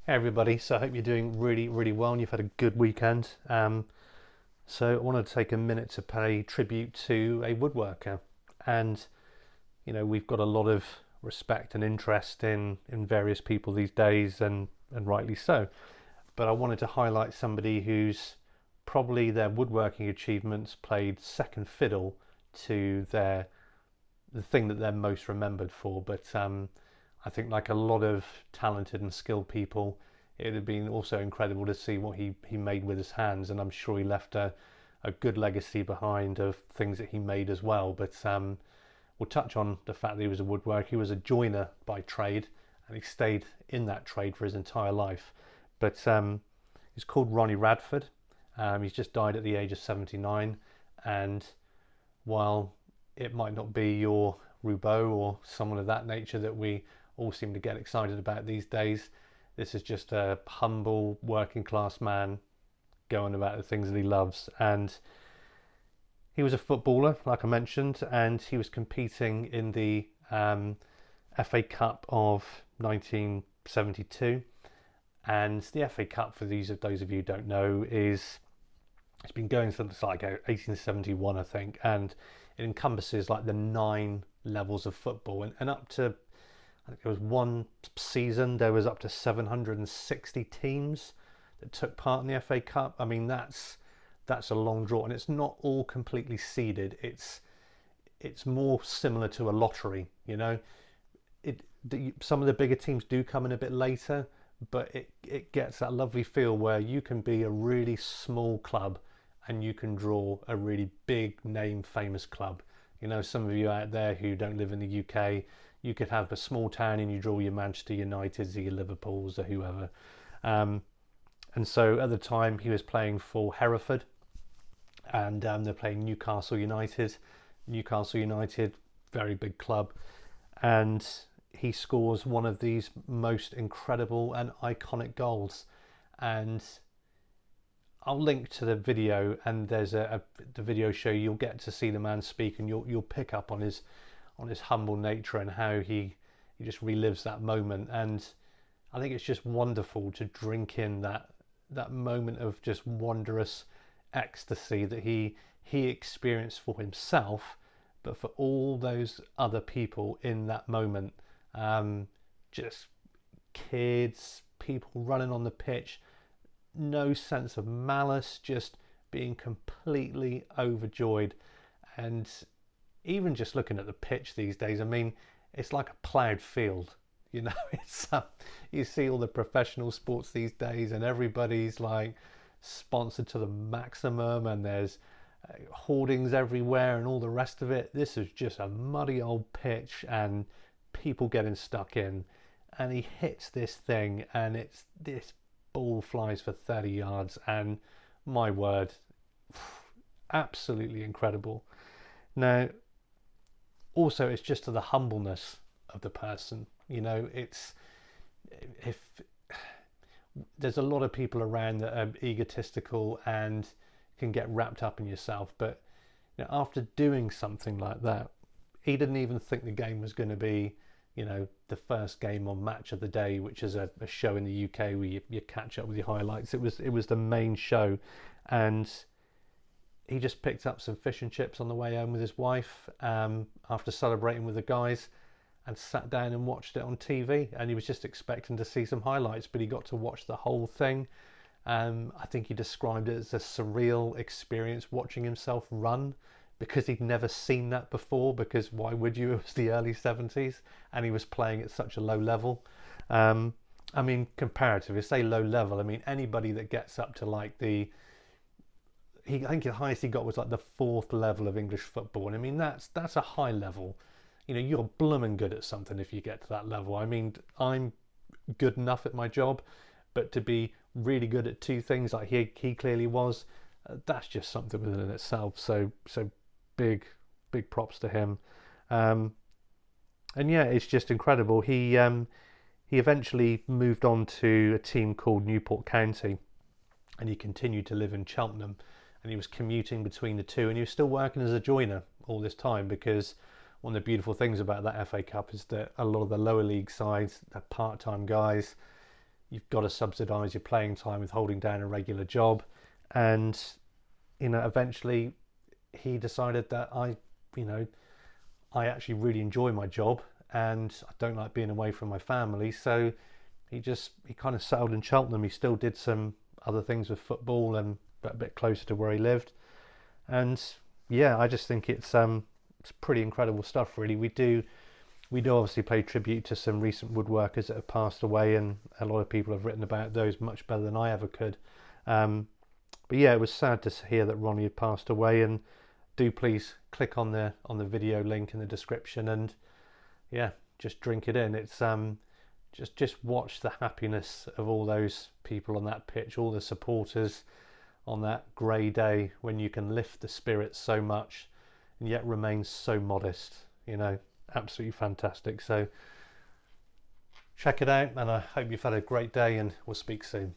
Hey everybody, so I hope you're doing really well and you've had a good weekend. So I wanted to take a minute to pay tribute to a woodworker, and we've got a lot of respect and interest in various people these days, and rightly so. But I wanted to highlight somebody who's probably their woodworking achievements played second fiddle to the thing that they're most remembered for. But I think, like a lot of talented and skilled people, it would have been also incredible to see what he made with his hands, and I'm sure he left a good legacy behind of things that he made as well. But we'll touch on the fact that he was a woodworker. He was a joiner by trade, and he stayed in that trade for his entire life. But he's called Ronnie Radford. He's just died at the age of 79, and while it might not be your Roubaud or someone of that nature that we all seem to get excited about these days, this is just a humble working class man going about the things that he loves. And he was a footballer, like I mentioned, and he was competing in the FA Cup of 1972. And the FA Cup, for those of you who don't know, it's been going since like 1871, I think, and it encompasses like the 9 levels of football, and up to, I think there was one season there was up to 760 teams that took part in the FA Cup. I mean, that's a long draw, and it's not all completely seeded. It's more similar to a lottery, some of the bigger teams do come in a bit later, but it gets that lovely feel where you can be a really small club and you can draw a really big name famous club. Some of you out there who don't live in the UK, you could have a small town and you draw your Manchester Uniteds or your Liverpools or whoever. And so at the time he was playing for Hereford, and they're playing Newcastle United. Newcastle United, very big club, and he scores one of these most incredible and iconic goals. And I'll link to the video, and there's the video show. You'll get to see the man speak, and you'll pick up on his humble nature and how he just relives that moment. And I think it's just wonderful to drink in that moment of just wondrous ecstasy that he experienced for himself, but for all those other people in that moment. Just kids, people running on the pitch, no sense of malice, just being completely overjoyed. And even just looking at the pitch these days, I mean, it's like a ploughed field. It's you see all the professional sports these days, and everybody's like sponsored to the maximum, and there's hoardings everywhere and all the rest of it. This is just a muddy old pitch and people getting stuck in, and he hits this thing, and it's this ball flies for 30 yards, and my word, absolutely incredible. Now, also, it's just to the humbleness of the person. It's, if there's a lot of people around that are egotistical and can get wrapped up in yourself, but after doing something like that, he didn't even think the game was going to be the first game on Match of the Day, which is a show in the UK where you catch up with your highlights. It was the main show, and he just picked up some fish and chips on the way home with his wife after celebrating with the guys, and sat down and watched it on TV. And he was just expecting to see some highlights, but he got to watch the whole thing. I think he described it as a surreal experience watching himself run, because he'd never seen that before, because why would you? It was the early 70s and he was playing at such a low level. I mean, comparatively, say low level, I mean, anybody that gets up to like I think the highest he got was like the 4th level of English football. And I mean, that's a high level. You're blooming good at something if you get to that level. I mean, I'm good enough at my job, but to be really good at 2 things like he clearly was, that's just something within itself. So big props to him. And yeah, it's just incredible. He eventually moved on to a team called Newport County, and he continued to live in Cheltenham, and he was commuting between the two, and he was still working as a joiner all this time, because one of the beautiful things about that FA Cup is that a lot of the lower league sides, they're part-time guys. you've got to subsidise your playing time with holding down a regular job. And eventually he decided that I actually really enjoy my job and I don't like being away from my family. So he kind of settled in Cheltenham. He still did some other things with football and a bit closer to where he lived. And yeah, I just think it's pretty incredible stuff, really. We do obviously pay tribute to some recent woodworkers that have passed away, and a lot of people have written about those much better than I ever could. But yeah, it was sad to hear that Ronnie had passed away. And do please click on the video link in the description, and yeah, just drink it in. It's just watch the happiness of all those people on that pitch, all the supporters on that grey day when you can lift the spirits so much and yet remain so modest. Absolutely fantastic. So check it out, and I hope you've had a great day, and we'll speak soon.